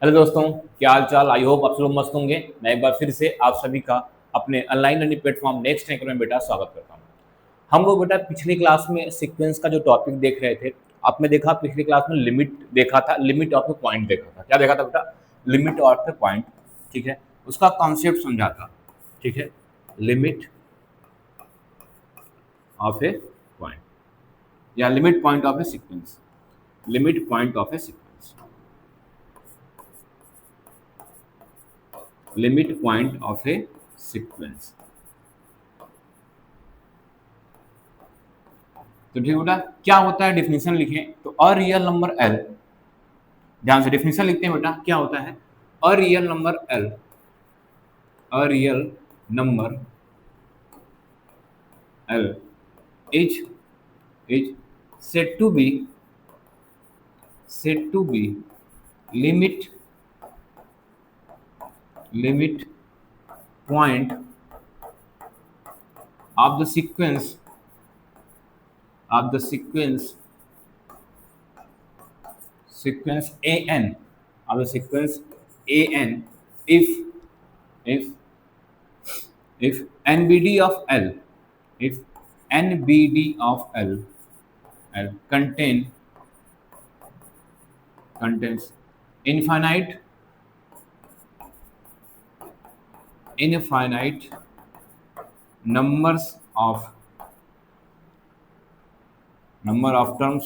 Hello दोस्तों, क्या हाल चाल। आई होप आप सब लोग मस्त होंगे। मैं एक बार फिर से आप सभी का अपने online learning platform next anchor में बेटा स्वागत करता हूं। हम लोग बेटा पिछली क्लास में सीक्वेंस का जो टॉपिक देख रहे थे, आपने देखा पिछली क्लास में लिमिट देखा था, लिमिट ऑफ ए पॉइंट देखा था। क्या देखा था बेटा? Limit of A point. ठीक है, उसका कॉन्सेप्ट समझा था। ठीक है, लिमिट ऑफ ए पॉइंट या limit point of a sequence, limit point of a sequence, limit point of a sequence. तो ठीक बेटा, क्या होता है डेफिनेशन लिखें तो अ रियल नंबर एल, ध्यान से डेफिनेशन लिखते हैं बेटा। क्या होता है अ real number L? A real number L is is said to be limit point of the sequence an, of the sequence an, if nbd of l, if nbd of l contains infinite numbers of terms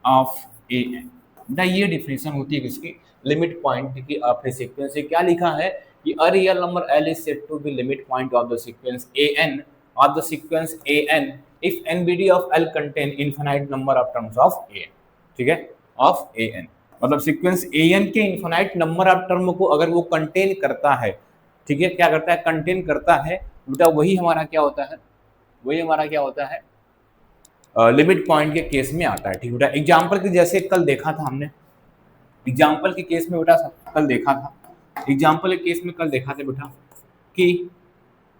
of a n. बेटा ये definition होती है किसकी? Limit point की of a sequence से। क्या लिखा है कि a real number L is said to be limit point of the sequence a n, of the sequence a n if NBD of L contain infinite number of terms of a n. ठीक है, of a n मतलब sequence a n के infinite number of term को अगर वो contain करता है, ठीक है, क्या करता है? कंटेन करता है। बेटा वही हमारा क्या होता है? वही हमारा क्या होता है? लिमिट पॉइंट के केस में आता है। ठीक बेटा, एग्जाम्पल के जैसे कल देखा था हमने, एग्जाम्पल के केस में बेटा कल देखा था, एग्जाम्पल के केस में कल देखा था बेटा कि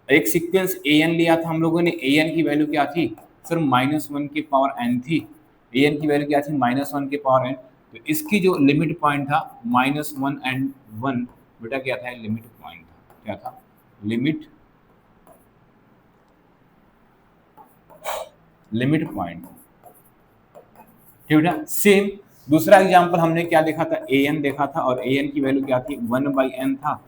एक सीक्वेंस ए एन लिया था हम लोगों ने। ए एन की वैल्यू क्या थी सर? -1 की पावर एन थी। ए एन की वैल्यू क्या थी? -1 की पावर एन। तो इसकी जो लिमिट पॉइंट था -1 एंड 1 बेटा क्या था? लिमिट पॉइंट था। क्या था? Limit point. ठीक बेटा, सेम दूसरा एग्जांपल हमने क्या देखा था? ए एन देखा था और ए एन की वैल्यू क्या थी? 1/n था।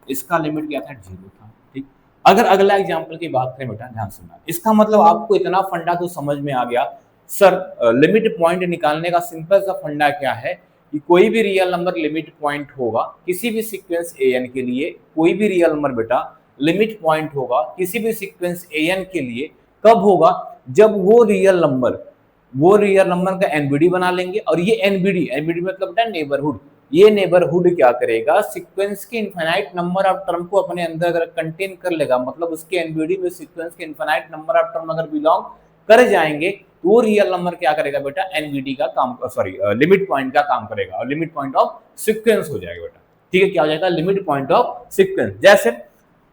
इसका लिमिट क्या था? 0 था। ठीक, अगर अगला एग्जांपल की बात करें बेटा, ध्यान सुनना। इसका मतलब आपको इतना फंडा तो समझ में आ गया सर। लिमिट पॉइंट निकालने का सिंपल सा फंडा क्या है कि कोई भी रियल नंबर लिमिट पॉइंट होगा किसी भी सीक्वेंस ए एन के लिए। कोई भी रियल नंबर बेटा लिमिट पॉइंट होगा किसी भी सीक्वेंस ए एन के लिए। कब होगा? जब वो रियल नंबर का एनबीडी बना लेंगे। और ये एनबीडी मतलब बेटा नेबरहुड। ये नेबरहुड क्या करेगा? सीक्वेंस के इनफिनाइट नंबर ऑफ टर्म को अपने अंदर अगर कंटेन कर लेगा, मतलब उसके एनबीडी में सीक्वेंस के इनफिनाइट नंबर ऑफ टर्म अगर बिलोंग कर जाएंगे तो वो रियल नंबर क्या करेगा बेटा? एनबीडी का काम, सॉरी लिमिट पॉइंट का काम करेगा और लिमिट पॉइंट ऑफ सीक्वेंस हो जाएगा बेटा। ठीक है, क्या हो जाएगा? Limit point of sequence. जैसे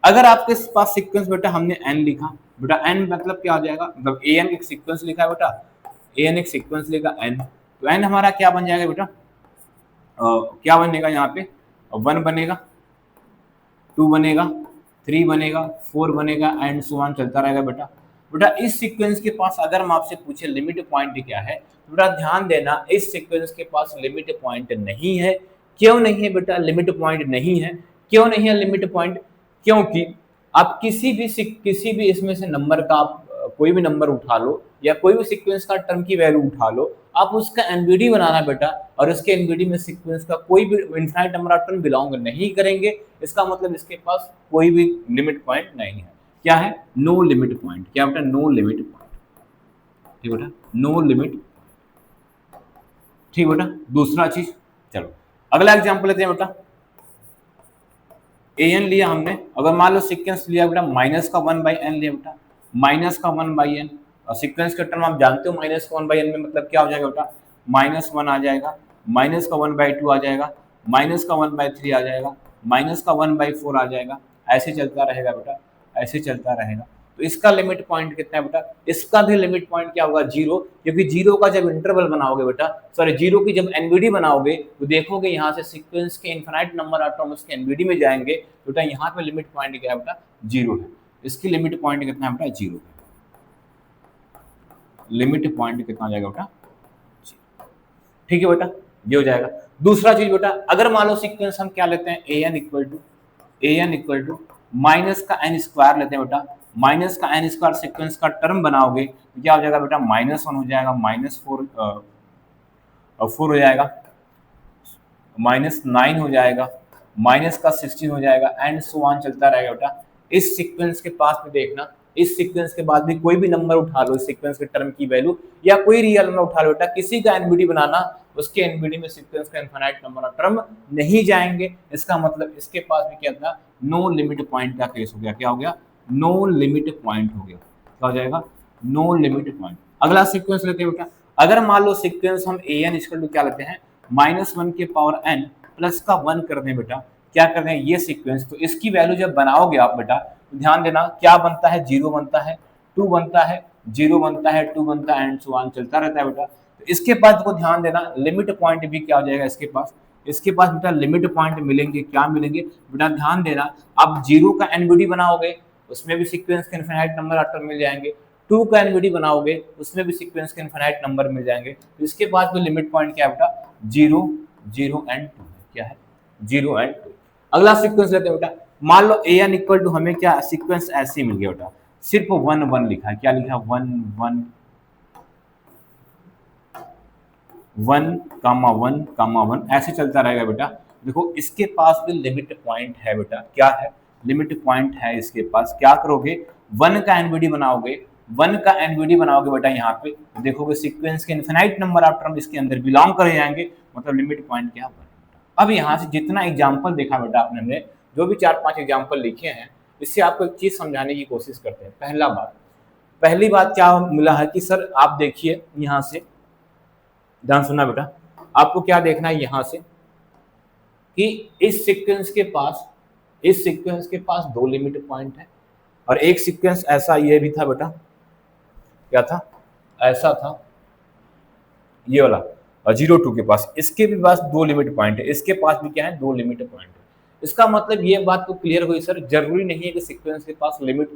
अगर आपके पास सीक्वेंस बेटा हमने एन लिखा, बेटा एन मतलब क्या हो जाएगा? मतलब ए एन एक सीक्वेंस लिखा है बेटा, ए एन एक सीक्वेंस लेगा एन, तो एन हमारा क्या बन जाएगा बेटा? क्या बनेगा यहाँ पे? 1 बनेगा, 2 बनेगा, 3 बनेगा, 4 बनेगा एंड सो ऑन चलता रहेगा बेटा। बेटा इस सीक्वेंस के पास अगर हम आपसे पूछे लिमिट पॉइंट क्या है, तो बेटा ध्यान देना इस सीक्वेंस के पास लिमिट पॉइंट नहीं है। क्यों नहीं है बेटा लिमिट पॉइंट? नहीं है, क्यों नहीं है लिमिट पॉइंट? क्योंकि आप किसी भी इसमें से नंबर का आप कोई भी नंबर उठा लो या कोई भी सीक्वेंस का टर्म की वैल्यू उठा लो, आप उसका एनबीडी बनाना बेटा, और उसके एनबीडी में सीक्वेंस का कोई भी infinite number of term belong नहीं करेंगे। इसका मतलब इसके पास कोई भी लिमिट पॉइंट नहीं है। क्या है? No limit point. क्या बेटा? No limit point. ठीक बेटा, नो लिमिट। ठीक बेटा, दूसरा चीज, चलो अगला एग्जाम्पल लेते हैं बेटा। ए एन लिया हमने, अगर मान लो सीक्वेंस लिया बेटा -1/n लिया बेटा, -1/n, और सीक्वेंस का टर्म आप जानते हो -1/n में मतलब क्या हो जाएगा बेटा? -1 आ जाएगा, -1/2 आ जाएगा, -1/3 आ जाएगा, -1/4 आ जाएगा। ऐसे चलता रहेगा बेटा, ऐसे चलता रहेगा। तो इसका लिमिट पॉइंट कितना है बेटा, इसका भी लिमिट पॉइंट क्या होगा, 0, क्योंकि 0 का जब इंटरवल बनाओगे बेटा, सॉरी 0 की जब एनबीडी बनाओगे तो देखोगे यहाँ से सीक्वेंस के इनफिनाइट नंबर ऑफ टर्म्स के एनबीडी में जाएंगे बेटा, यहाँ पे लिमिट पॉइंट क्या है बेटा, 0 है। इसकी लिमिट पॉइंट कितना है बेटा, 0 है। लिमिट पॉइंट कितना आ जाएगा बेटा, ठीक है बेटा, ये हो जाएगा। दूसरा चीज बेटा, अगर मान लो सीक्वेंस हम क्या लेते हैं, an इक्वल टू माइनस का n स्क्वायर लेते हैं बेटा, माइनस का n स्क्वायर सीक्वेंस का टर्म बनाओगे तो क्या हो जाएगा बेटा, -1 हो जाएगा, -4 हो जाएगा, -9 हो जाएगा, माइनस का 16 हो जाएगा, एंड सो ऑन चलता रहेगा बेटा। इस सीक्वेंस के पास में देखना, इस सीक्वेंस के बाद भी कोई भी नंबर उठा लो, इस सीक्वेंस के टर्म की वैल्यू या कोई रियल नंबर उठा लो बेटा, किसी का एनबीडी बनाना, उसके एनबीडी में सीक्वेंस का इनफिनाइट नंबर ऑफ टर्म नहीं जाएंगे। इसका मतलब इसके पास भी क्या था, नो लिमिट पॉइंट का केस हो गया। क्या हो गया, नो लिमिट पॉइंट हो गया। क्या हो जाएगा, नो लिमिट पॉइंट। अगला सीक्वेंस लेते हैं बेटा, अगर मान लो सीक्वेंस हम an इक्वल टू क्या लेते हैं, -1 के पावर n प्लस का 1 कर दें बेटा, क्या कर दें ये सीक्वेंस, तो इसकी वैल्यू जब बनाओगे आप बेटा, तो ध्यान देना क्या बनता है, 0 बनता है, 2 बनता है, 0 बनता है, 2 बनता है, एंड सो ऑन चलता रहता है बेटा। तो इसके पास को ध्यान देना, लिमिट पॉइंट भी क्या हो जाएगा इसके पास, इसके पास बेटा लिमिट पॉइंट मिलेंगे। क्या मिलेंगे बेटा, ध्यान देना, आप 0 का एनबीडी बनाओगे उसमें भी सीक्वेंस के इनफिनाइट नंबर ऑफ टर्म मिल जाएंगे, 2 का एनबीडी बनाओगे उसमें भी सीक्वेंस के इनफिनाइट नंबर मिल जाएंगे। तो इसके पास भी लिमिट पॉइंट क्या है बेटा, 0, 0 एंड 2 क्या है, 0 एंड 2। अगला सीक्वेंस लेते हैं बेटा, मान लो an इक्वल टू हमें क्या सीक्वेंस ऐसे मिल गया बेटा, सिर्फ 1 1 लिखा है, क्या लिखा है 1 1 1, ऐसे चलता रहेगा बेटा। देखो इसके पास भी लिमिट पॉइंट है बेटा, क्या है, लिमिट पॉइंट है इसके पास। क्या करोगे, 1 का एनबीडी बनाओगे, 1 का एनबीडी बनाओगे बेटा, यहाँ पे देखोगे सीक्वेंस के इनफिनाइट नंबर ऑफ टर्म इसके अंदर बिलोंग करे जाएंगे, मतलब लिमिट पॉइंट क्या है। अब यहाँ से जितना एग्जाम्पल देखा बेटा आपने, जो भी 4-5 एग्जाम्पल लिखे हैं, इससे आपको एक चीज समझाने की कोशिश करते हैं। पहली बात क्या मिला है कि सर आप देखिए यहाँ से, ध्यान सुनना बेटा, आपको क्या देखना है यहाँ से कि इस सीक्वेंस के पास 2 लिमिट पॉइंट है, और एक सीक्वेंस ऐसा ये भी था बेटा, क्या था, ऐसा था ये वाला, और 0 2 के पास, इसके भी पास 2 लिमिट पॉइंट है, इसके पास भी क्या है 2 लिमिट पॉइंट है। इसका मतलब ये बात तो क्लियर हुई सर, जरूरी नहीं है कि सीक्वेंस के पास लिमिट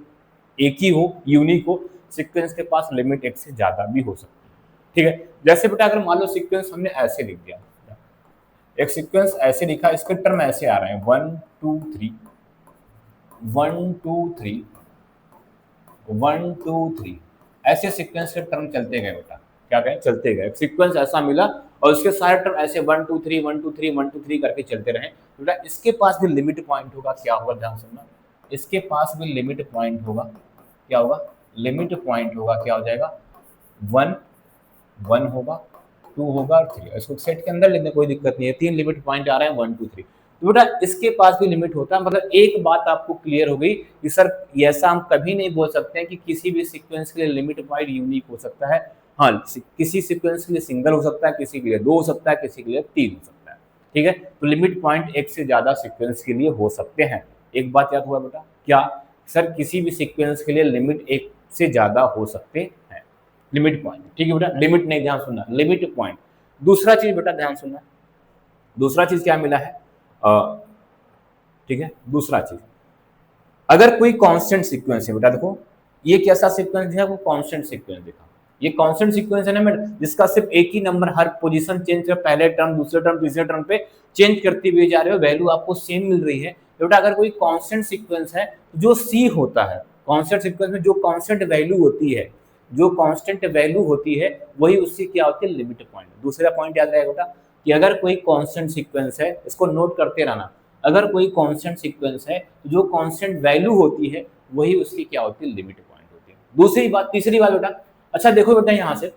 एक ही हो, यूनिक हो, सीक्वेंस के पास लिमिट एक से ज्यादा भी हो सकती है। ठीक है, जैसे बेटा अगर मान लो सीक्वेंस हमने ऐसे लिख दिया, एक सीक्वेंस ऐसे लिखा, इसके टर्म ऐसे आ रहे हैं 1 2 3 1 2 3 1 2 3, ऐसे सीक्वेंस के टर्म चलते गए बेटा, क्या कहें, चलते गए। सीक्वेंस ऐसा मिला और उसके सारे टर्म ऐसे 1 2 3 1 2 3 1 2 3 करके चलते रहे बेटा। इसके पास भी लिमिट पॉइंट होगा, क्या होगा, ध्यान सुनना, इसके पास भी लिमिट पॉइंट होगा, क्या होगा, लिमिट पॉइंट होगा, क्या हो जाएगा, 1 1 होगा, 2 होगा और 3। इसको सेट के अंदर लेने कोई दिक्कत नहीं है, 3 लिमिट पॉइंट आ रहे हैं 1 2 3। तो बेटा इसके पास भी लिमिट होता है। मतलब एक बात आपको क्लियर हो गई कि सर ऐसा हम कभी नहीं बोल सकते हैं कि किसी भी सीक्वेंस के लिए लिमिट पॉइंट यूनिक हो सकता है। हाँ, किसी सीक्वेंस के लिए सिंगल हो सकता है, किसी के लिए 2 हो सकता है, किसी के लिए 3 हो सकता है। ठीक है, तो लिमिट पॉइंट एक से ज्यादा सीक्वेंस के लिए हो सकते हैं। एक बात याद हुआ बेटा, क्या सर किसी भी सीक्वेंस के लिए लिमिट एक से ज्यादा हो सकते हैं, लिमिट पॉइंट। ठीक है बेटा, लिमिट नहीं, ध्यान सुनना, लिमिट पॉइंट। दूसरा चीज बेटा ध्यान सुनना, दूसरा चीज क्या मिला है, ठीक है, दूसरा चीज, अगर कोई कांस्टेंट सीक्वेंस है बेटा, देखो ये कैसा सीक्वेंस है, वो कांस्टेंट सीक्वेंस देखा, ये कांस्टेंट सीक्वेंस है ना बेटा, जिसका सिर्फ एक ही नंबर हर पोजीशन चेंज कर, पहले टर्म दूसरे टर्म तीसरे टर्म पे चेंज करते हुए जा रहे हो, वैल्यू आपको सेम मिल रही है। तो बेटा अगर कोई कांस्टेंट सीक्वेंस है जो सी होता है, कांस्टेंट सीक्वेंस में जो कांस्टेंट वैल्यू होती है, जो कांस्टेंट वैल्यू होती है वही उसकी क्या होती है, लिमिट पॉइंट। दूसरा पॉइंट याद रहेगा बेटा कि अगर कोई कांस्टेंट सीक्वेंस है, इसको नोट करते रहना, अगर कोई कांस्टेंट सीक्वेंस है जो कांस्टेंट वैल्यू होती है वही उसकी क्या होती है, लिमिट पॉइंट होती है। दूसरी बात, तीसरी बात बेटा, अच्छा देखो बेटा यहाँ से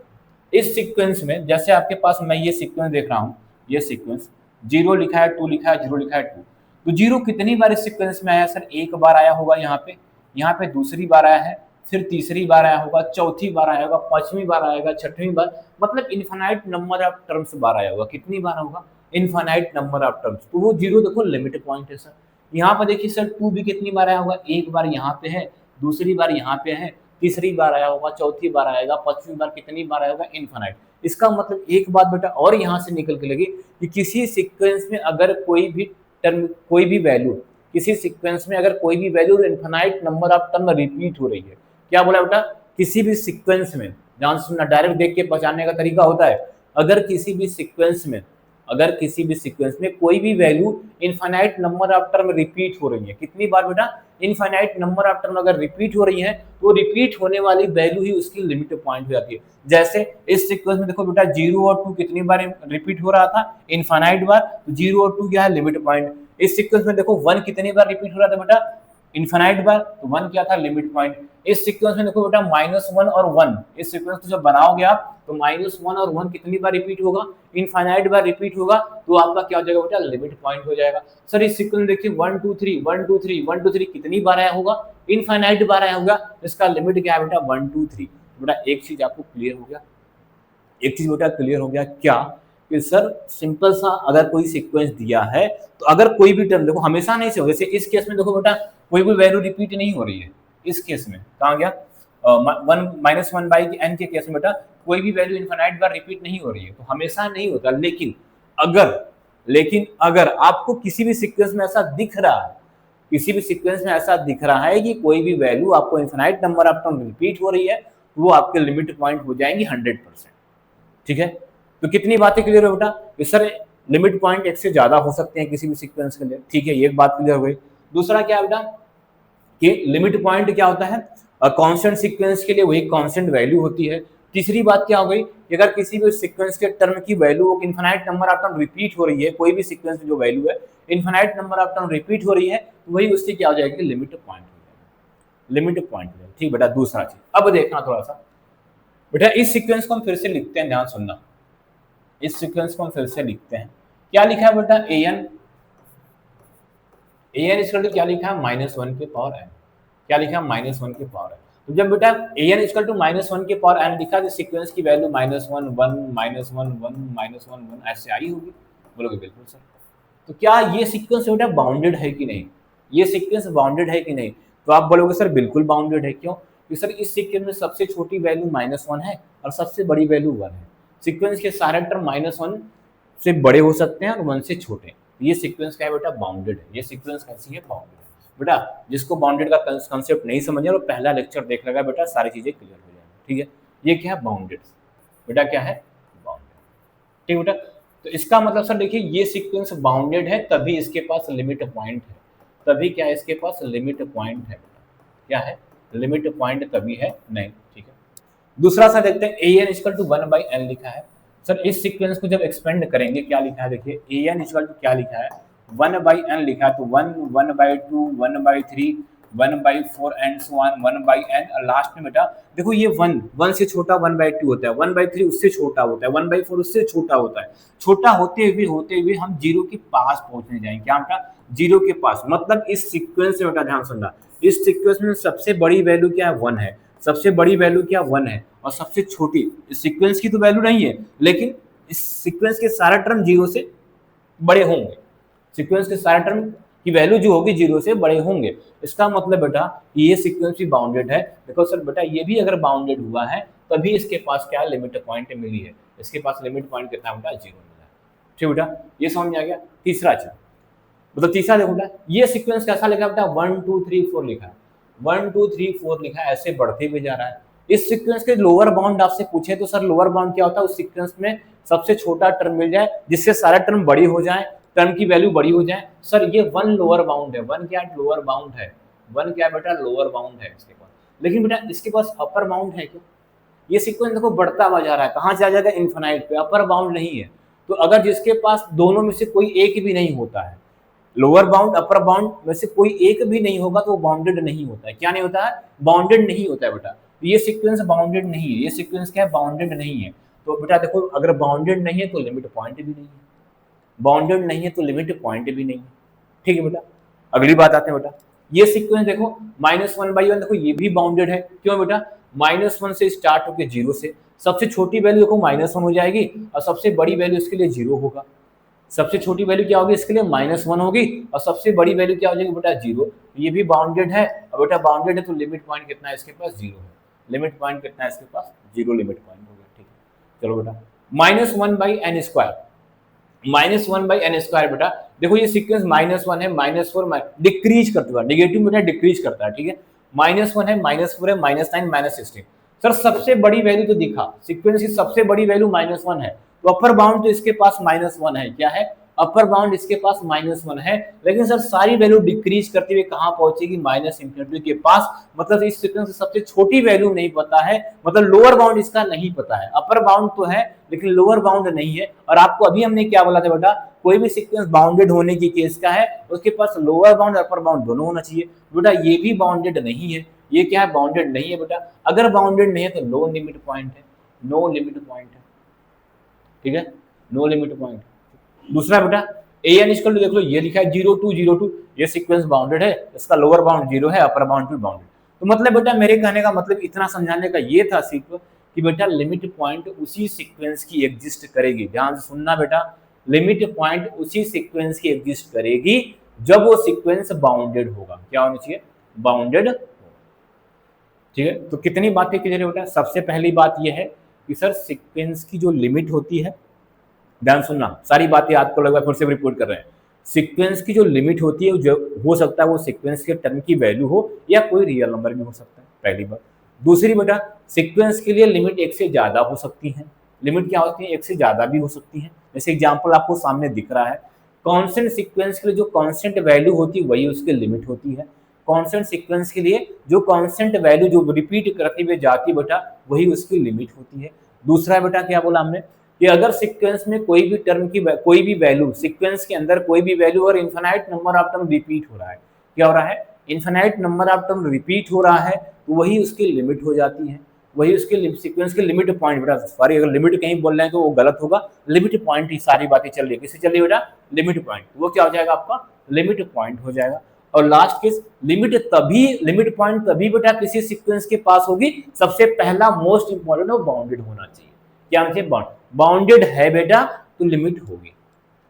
इस सीक्वेंस में, जैसे आपके पास मैं ये सीक्वेंस देख रहा हूँ, ये सीक्वेंस 0 लिखा है, 2 लिखा है, 0 लिखा है, 2, तो 0 कितनी बार इस सीक्वेंस में आया सर, एक बार आया होगा यहाँ पे दूसरी बार आया है, फिर तीसरी बार आया होगा, चौथी बार आया होगा, पांचवी बार आएगा, छठवीं बार, मतलब इनफाइनाइट नंबर ऑफ टर्म्स बार आया होगा। कितनी बार होगा, इनफाइनाइट नंबर ऑफ टर्म्स। तो वो 0 देखो लिमिट पॉइंट है सर। यहाँ पर देखिए सर 2 भी कितनी बार आया होगा, एक बार यहाँ पे है, दूसरी बार यहाँ पे है, तीसरी बार आया होगा, चौथी बार आएगा, पांचवी बार कितनी बार आएगा, इनफाइनाइट। इसका मतलब एक बात बेटा और यहाँ से निकल के लगी कि किसी सीक्वेंस में अगर कोई भी टर्म, कोई भी वैल्यू, किसी सीक्वेंस में अगर कोई भी value infinite number of term repeat हो रही है, क्या बोला बेटा, किसी भी सीक्वेंस में, ध्यान सुनना, डायरेक्ट देख के पहचानने का तरीका होता है, अगर किसी भी सीक्वेंस में, अगर किसी भी सीक्वेंस में कोई भी value infinite number of term repeat हो रही है, कितनी बार बेटा, इनफाइनाइट नंबर ऑफ टर्म अगर रिपीट हो रही है तो रिपीट होने वाली वैल्यू ही उसकी लिमिट पॉइंट हो जाती है। जैसे इस सीक्वेंस में देखो बेटा 0 और 2 कितनी बार रिपीट हो रहा था, इनफाइनाइट बार, तो 0 और 2 क्या है, लिमिट पॉइंट। इस सीक्वेंस में देखो 1 कितनी बार रिपीट हो रहा था बेटा, इनफाइनाइट बार, तो 1 क्या था, लिमिट पॉइंट। इस सीक्वेंस में देखो बेटा -1 और 1, इस सीक्वेंस को जब बनाओगे आप तो -1 और 1 कितनी बार रिपीट होगा, इनफाइनाइट बार रिपीट होगा, तो आपका क्या हो जाएगा बेटा, लिमिट पॉइंट हो जाएगा। सर इस सीक्वेंस देखिए 1 2 3 1 2 3 1 2 3 कितनी बार आया होगा, इनफाइनाइट बार आया होगा, इसका लिमिट क्या है बेटा, 1 2 3। बेटा एक चीज आपको क्लियर हो गया, एक चीज बेटा क्लियर हो गया, क्या कि सर सिंपल सा अगर कोई सीक्वेंस दिया है तो अगर कोई भी टर्म, देखो हमेशा नहीं से हो, जैसे इस केस में देखो बेटा कोई भी वैल्यू रिपीट नहीं हो रही है, इस केस में कहाँ गया, 1 - 1/n के केस में बेटा कोई भी वैल्यू इनफाइनाइट बार रिपीट नहीं हो रही है, तो हमेशा नहीं होता। लेकिन अगर आपको किसी भी सीक्वेंस में ऐसा दिख रहा है, किसी भी सीक्वेंस में ऐसा दिख रहा है कि कोई भी वैल्यू आपको infinite number of time repeat हो रही है, तो वो आपके लिमिट पॉइंट हो जाएंगी 100%। ठीक है, तो कितनी बातें क्लियर हो बेटा, सर लिमिट पॉइंट एक से ज्यादा हो सकते हैं किसी भी सीक्वेंस के लिए। ठीक है, ये एक बात क्लियर हो गई। दूसरा क्या बेटा कि लिमिट पॉइंट क्या होता है, कांस्टेंट सीक्वेंस के लिए वही कांस्टेंट वैल्यू होती है। तीसरी बात क्या हो गई कि अगर किसी भी सीक्वेंस के टर्म की value infinite number of time repeat हो रही है, कोई भी सीक्वेंस में जो वैल्यू है infinite number of time repeat हो रही है, तो वही उसकी क्या हो जाएगी, लिमिट पॉइंट हो जाएगी, लिमिट पॉइंट हो जाएगी। ठीक बेटा, दूसरा चीज अब देखना थोड़ा सा बेटा, इस सीक्वेंस को हम फिर से लिखते हैं, ध्यान सुनना, इस सीक्वेंस को हम फिर से लिखते हैं। क्या लिखा है बेटा, an इक्वल टू क्या लिखा है, -1 के पावर n। क्या लिखा है, -1 के पावर n। तो जब बेटा an इक्वल टू -1 के पावर n लिखा तो सीक्वेंस की वैल्यू -1 1 -1 1 -1 1 ऐसे आई होगी, बोलोगे बिल्कुल सर। तो क्या ये सीक्वेंस बेटा बाउंडेड है कि नहीं, ये सीक्वेंस बाउंडेड है कि नहीं, तो आप बोलोगे सर बिल्कुल बाउंडेड है। क्यों, कि सर इस सीक्वेंस में सबसे छोटी वैल्यू -1 है और सबसे बड़ी वैल्यू 1 है। सीक्वेंस के सारे टर्म -1 से बड़े हो सकते हैं और 1 से छोटे। ये सीक्वेंस क्या है बेटा, बाउंडेड है। ये सीक्वेंस कैसी है, बाउंडेड है। बेटा जिसको बाउंडेड का कंसेप्ट नहीं समझ वो पहला लेक्चर देख लेगा बेटा, सारी चीजें क्लियर हो जाएंगी। ठीक है, ये क्या है, बाउंडेड। बेटा क्या है, बाउंडेड। ठीक बेटा, तो इसका मतलब सर देखिए ये सीक्वेंस बाउंडेड है तभी इसके पास लिमिट पॉइंट है, तभी क्या है इसके पास लिमिट पॉइंट है। क्या है, लिमिट पॉइंट तभी है, नहीं। ठीक है, दूसरा सा देखते हैं, an इक्वल टू 1/n लिखा है। सर इस सीक्वेंस को जब एक्सपेंड करेंगे क्या लिखा है, देखिए an इक्वल टू क्या लिखा है, 1/n लिखा है, तो 1 1/2 1/3 1/4 एंड सो ऑन 1/n, और लास्ट में बेटा देखो ये 1 से छोटा 1/2 होता है, 1/3 उससे छोटा होता है, 1/4 उससे छोटा होता है। छोटा होते हुए हम 0 के पास पहुंचने जाएंगे। क्या बेटा, 0 के पास, मतलब इस सीक्वेंस में बेटा ध्यान सुनना, इस सीक्वेंस में सबसे बड़ी वैल्यू क्या है, 1 है। सबसे बड़ी वैल्यू क्या 1 है, और सबसे छोटी इस सीक्वेंस की तो वैल्यू नहीं है, लेकिन इस सीक्वेंस के सारे टर्म 0 से बड़े होंगे। सीक्वेंस के सारे टर्म की वैल्यू जो होगी 0 से बड़े होंगे। इसका मतलब बेटा ये सीक्वेंस भी बाउंडेड है। देखो सर बेटा ये भी अगर बाउंडेड हुआ है तभी इसके पास क्या लिमिट पॉइंट मिली है, इसके पास लिमिट पॉइंट कितना बेटा, 0 मिला है। ठीक बेटा, ये समझ में आ गया। तीसरा चीज मतलब तीसरा देखो बेटा, ये सीक्वेंस कैसा लिखा बेटा, 1 2 3 4 लिखा है, 1 2 3 4 लिखा है, ऐसे बढ़ते भी जा रहा है। इस सीक्वेंस के लोअर बाउंड आपसे पूछे तो सर लोअर बाउंड क्या होता है, उस सीक्वेंस में सबसे छोटा टर्म मिल जाए जिससे सारा टर्म बड़ी हो जाए, टर्म की वैल्यू बड़ी हो जाए। सर ये 1 लोअर बाउंड है, 1 क्या लोअर बाउंड है, 1 क्या बेटा लोअर बाउंड है इसके पास। लेकिन बेटा इसके पास अपर बाउंड है क्यों, ये सीक्वेंस देखो बढ़ता हुआ जा रहा है, कहाँ से आ जाएगा, इन्फिनाइट पे, अपर बाउंड नहीं है। तो अगर जिसके पास दोनों में से कोई एक भी नहीं होता है, लोअर बाउंड अपर बाउंड में से कोई एक भी नहीं होगा तो वो बाउंडेड नहीं होता है। क्या नहीं होता है, बाउंडेड नहीं होता है बेटा। ये सीक्वेंस बाउंडेड नहीं है, ये सीक्वेंस क्या है, बाउंडेड नहीं है। तो बेटा देखो अगर बाउंडेड नहीं है तो लिमिट पॉइंट भी नहीं है, बाउंडेड नहीं है तो लिमिट पॉइंट भी नहीं है। ठीक है बेटा, अगली बात आते हैं बेटा, ये सीक्वेंस देखो -1/1 देखो ये भी बाउंडेड है। क्यों बेटा, -1 से स्टार्ट होकर 0 से सबसे छोटी वैल्यू देखो -1 हो जाएगी और सबसे बड़ी वैल्यू इसके लिए 0 होगा। सबसे छोटी वैल्यू क्या होगी इसके लिए -1 होगी, और सबसे बड़ी वैल्यू क्या हो जाएगी बेटा 0। ये भी बाउंडेड है, और बेटा बाउंडेड है तो लिमिट पॉइंट कितना है इसके पास 0 है। लिमिट पॉइंट कितना है इसके पास 0 लिमिट पॉइंट हो गया। ठीक है, चलो बेटा -1/n², -1/n² बेटा देखो ये सीक्वेंस -1 है, -4 डिक्रीज करता है, नेगेटिव बेटा डिक्रीज करता है। ठीक है, -1 है, -4 है, -9, -16। सर सबसे बड़ी वैल्यू तो दिखा, सीक्वेंस की सबसे बड़ी वैल्यू -1 है, तो अपर बाउंड तो इसके पास -1 है। क्या है, अपर बाउंड इसके पास -1 है, लेकिन सर सारी वैल्यू डिक्रीज करते हुए कहां पहुंचेगी, -∞ के पास। मतलब इस सीक्वेंस की सबसे छोटी वैल्यू नहीं पता है, मतलब लोअर बाउंड इसका नहीं पता है। अपर बाउंड तो है लेकिन लोअर बाउंड नहीं है। और आपको अभी हमने क्या बोला था बेटा, कोई भी सीक्वेंस बाउंडेड होने की केस का है, उसके पास लोअर बाउंड अपर बाउंड दोनों होना चाहिए। बेटा ये भी बाउंडेड नहीं है, ये क्या है, बाउंडेड नहीं है बेटा। अगर बाउंडेड नहीं है तो नो लिमिट पॉइंट है, नो लिमिट पॉइंट है। ठीक है, नो लिमिट पॉइंट। दूसरा बेटा an इक्वल टू देख लो, ये लिखा है 0 2 0 2, ये सीक्वेंस बाउंडेड है, इसका लोअर बाउंड 0 है, अपर बाउंड भी बाउंडेड। तो मतलब बेटा मेरे कहने का मतलब इतना समझाने का ये था सिर्फ कि बेटा लिमिट पॉइंट उसी सीक्वेंस की एग्जिस्ट करेगी। ध्यान से सुनना बेटा, लिमिट पॉइंट उसी सीक्वेंस की एग्जिस्ट करेगी जब वो सीक्वेंस बाउंडेड होगा। क्या होना चाहिए, बाउंडेड। ठीक है, तो कितनी बातें क्लियर है बेटा। सबसे पहली बात यह है कि सर सीक्वेंस की जो लिमिट होती है, ध्यान सुनना, सारी बातें आपको लग रहा है फिर से रिपोर्ट कर रहे हैं। सीक्वेंस की जो लिमिट होती है, जो हो सकता है वो सीक्वेंस के टर्म की वैल्यू हो या कोई रियल नंबर भी हो सकता है, पहली बात। दूसरी बेटा, सीक्वेंस के लिए लिमिट एक से ज्यादा हो सकती है। लिमिट क्या होती है, एक से ज्यादा भी हो सकती है। जैसे एग्जाम्पल आपको सामने दिख रहा है, कॉन्स्टेंट सीक्वेंस के लिए जो कॉन्स्टेंट वैल्यू होती है वही उसकी लिमिट होती है। कॉन्स्टेंट सीक्वेंस के लिए जो कॉन्स्टेंट वैल्यू जो रिपीट करते हुए जाती है बेटा, वही उसकी लिमिट होती है। दूसरा बेटा क्या बोला हमने, कि अगर सीक्वेंस में कोई भी टर्म की कोई भी वैल्यू, सीक्वेंस के अंदर कोई भी वैल्यू और infinite number of term repeat हो रहा है, क्या हो रहा है, infinite number of term repeat हो रहा है, तो वही उसकी लिमिट हो जाती है, वही उसके सीक्वेंस के लिमिट पॉइंट। बेटा सॉरी अगर लिमिट कहीं बोल रहे हैं तो वो गलत होगा, लिमिट पॉइंट ही सारी बातें चल रही है। किससे चल रही है बेटा, लिमिट पॉइंट, वो क्या हो जाएगा आपका लिमिट पॉइंट हो जाएगा। और लास्ट केस लिमिट पॉइंट तभी बेटा किसी सीक्वेंस के पास होगी, सबसे पहला मोस्ट इंपॉर्टेंट वो बाउंडेड होना चाहिए। क्या होना चाहिए, बाउंडेड है बेटा तो लिमिट होगी।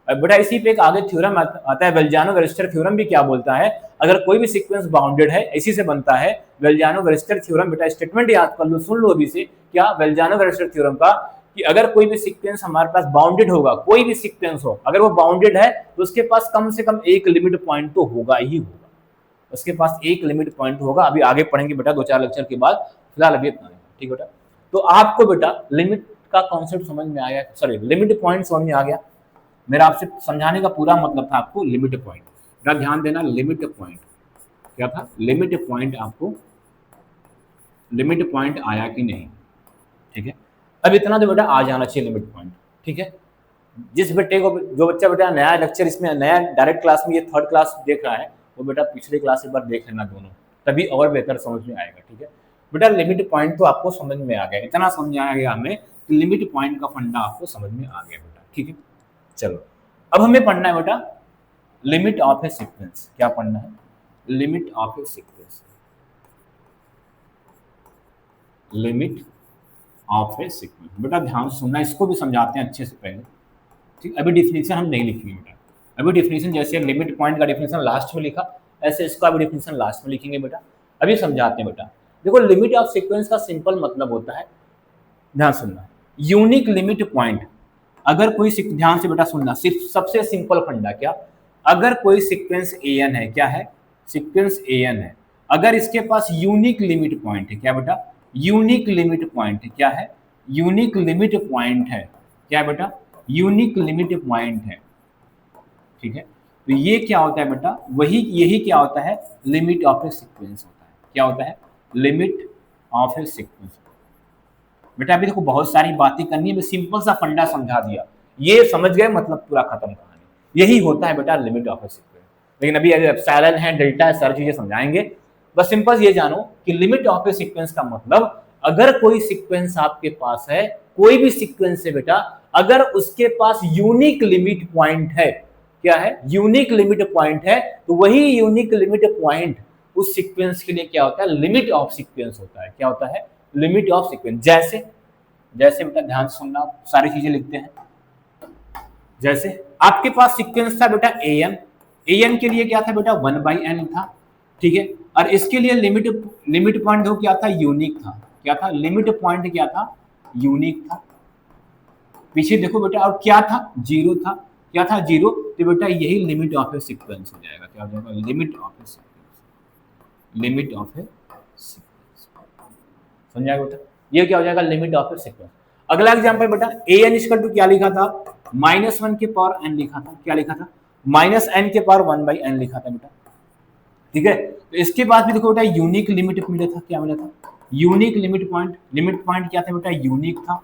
अब बेटा इसी पे एक आगे थ्योरम आता है, वेल्जानो-वेरस्टर थ्योरम भी क्या बोलता है, अगर कोई भी सीक्वेंस बाउंडेड है, इसी से बनता है वेल्जानो-वेरस्टर थ्योरम। बेटा स्टेटमेंट याद कर लो, सुन लो अभी से, क्या वेल्जानो-वेरस्टर थ्योरम का, कि अगर कोई भी सीक्वेंस हमारे पास बाउंडेड होगा, कोई भी सीक्वेंस हो, अगर वो बाउंडेड है तो उसके पास कम से कम एक लिमिट पॉइंट तो होगा ही होगा, उसके पास एक लिमिट पॉइंट होगा। अभी आगे पढ़ेंगे बेटा 2-4 लेक्चर के बाद, फिलहाल अभी इतना नहीं। ठीक बेटा, तो आपको बेटा लिमिट का कॉन्सेप्ट समझ में आ गया, सॉरी लिमिट पॉइंट समझ में आ गया। मेरा आपसे समझाने का पूरा मतलब था आपको लिमिट पॉइंट। जरा ध्यान देना, लिमिट पॉइंट क्या था, लिमिट पॉइंट आपको लिमिट पॉइंट आया कि नहीं। ठीक है, अब इतना तो बेटा आ जाना चाहिए लिमिट पॉइंट। ठीक है, जिस बेटे को, जो बच्चा बेटा नया लेक्चर इसमें नया डायरेक्ट क्लास में ये थर्ड क्लास देख रहा है, वो बेटा पिछले क्लास एक बार देख लेना दोनों, तभी और बेहतर समझ में आएगा। ठीक है बेटा, लिमिट पॉइंट तो आपको समझ में आ गया, इतना समझाया गया हमें कि लिमिट पॉइंट का फंडा आपको समझ में आ गया बेटा। ठीक है, चलो अब हमें पढ़ना है बेटा लिमिट ऑफ ए सीक्वेंस। क्या पढ़ना है, limit of a sequence, limit of a sequence. बेटा ध्यान से सुनना, इसको भी समझाते हैं अच्छे से पहले। ठीक, अभी डिफिनीशन हम नहीं लिखेंगे बेटा, अभी डिफिनीशन जैसे लिमिट पॉइंट का डिफिनीशन लास्ट में लिखा, ऐसे इसका भी डिफिनीशन लास्ट में लिखेंगे बेटा। अभी समझाते हैं बेटा। देखो लिमिट ऑफ सीक्वेंस का सिंपल मतलब होता है, ध्यान सुनना, यूनिक लिमिट पॉइंट। अगर कोई ध्यान से बेटा सुनना, सिर्फ सबसे सिंपल फंडा, क्या, अगर कोई सीक्वेंस an है, क्या है, सीक्वेंस an है, अगर इसके पास यूनिक लिमिट पॉइंट है, क्या बेटा, यूनिक लिमिट पॉइंट है, क्या है, यूनिक लिमिट पॉइंट है, क्या है बेटा, यूनिक लिमिट पॉइंट है। ठीक है, तो ये क्या होता है बेटा, वही यही क्या होता है, लिमिट ऑफ ए सीक्वेंस होता है। क्या होता है, लिमिट ऑफ ए सीक्वेंस। बेटा अभी देखो बहुत सारी बातें करनी है, मैं सिंपल सा फंडा समझा दिया, ये समझ गए मतलब पूरा खत्म कहानी। यही होता है बेटा लिमिट ऑफ ए सीक्वेंस। लेकिन अभी एप्सिलॉन है, डेल्टा है, सारी चीजें समझाएंगे। बस सिंपल ये जानो कि लिमिट ऑफ ए सीक्वेंस का मतलब, अगर कोई सीक्वेंस आपके पास है, कोई भी सीक्वेंस है बेटा, अगर उसके पास यूनिक लिमिट पॉइंट है, क्या है, यूनिक लिमिट पॉइंट है, तो वही यूनिक लिमिट पॉइंट उस सीक्वेंस के लिए क्या होता है, लिमिट ऑफ सीक्वेंस होता है। क्या होता है, लिमिट ऑफ सीक्वेंस। जैसे जैसे बेटा ध्यान सुनना, सारी चीजें लिखते हैं। जैसे आपके पास सीक्वेंस था बेटा एन के लिए क्या था बेटा 1/n था, ठीक है, और इसके लिए लिमिट पॉइंट हो क्या था, यूनिक था, क्या था, लिमिट पॉइंट क्या था, यूनिक था। पीछे देखो बेटा, और क्या था, जीरो था, क्या था, जीरो, तो बेटा यही लिमिट ऑफ ए सीक्वेंस हो जाएगा, क्या हो जाएगा, limit of a sequence, limit of a sequence, समझाएगा बेटा, ये क्या हो जाएगा, लिमिट ऑफ ए सीक्वेंस। अगला एग्जांपल बेटा, ए एन इक्वल टू क्या लिखा था, -1 के पावर एन लिखा था, क्या लिखा था, -n के पावर 1/n लिखा था बेटा, ठीक है। तो इसके बाद भी देखो बेटा यूनिक लिमिट मिला था, क्या मिला था, यूनिक लिमिट पॉइंट क्या था बेटा, यूनिक था,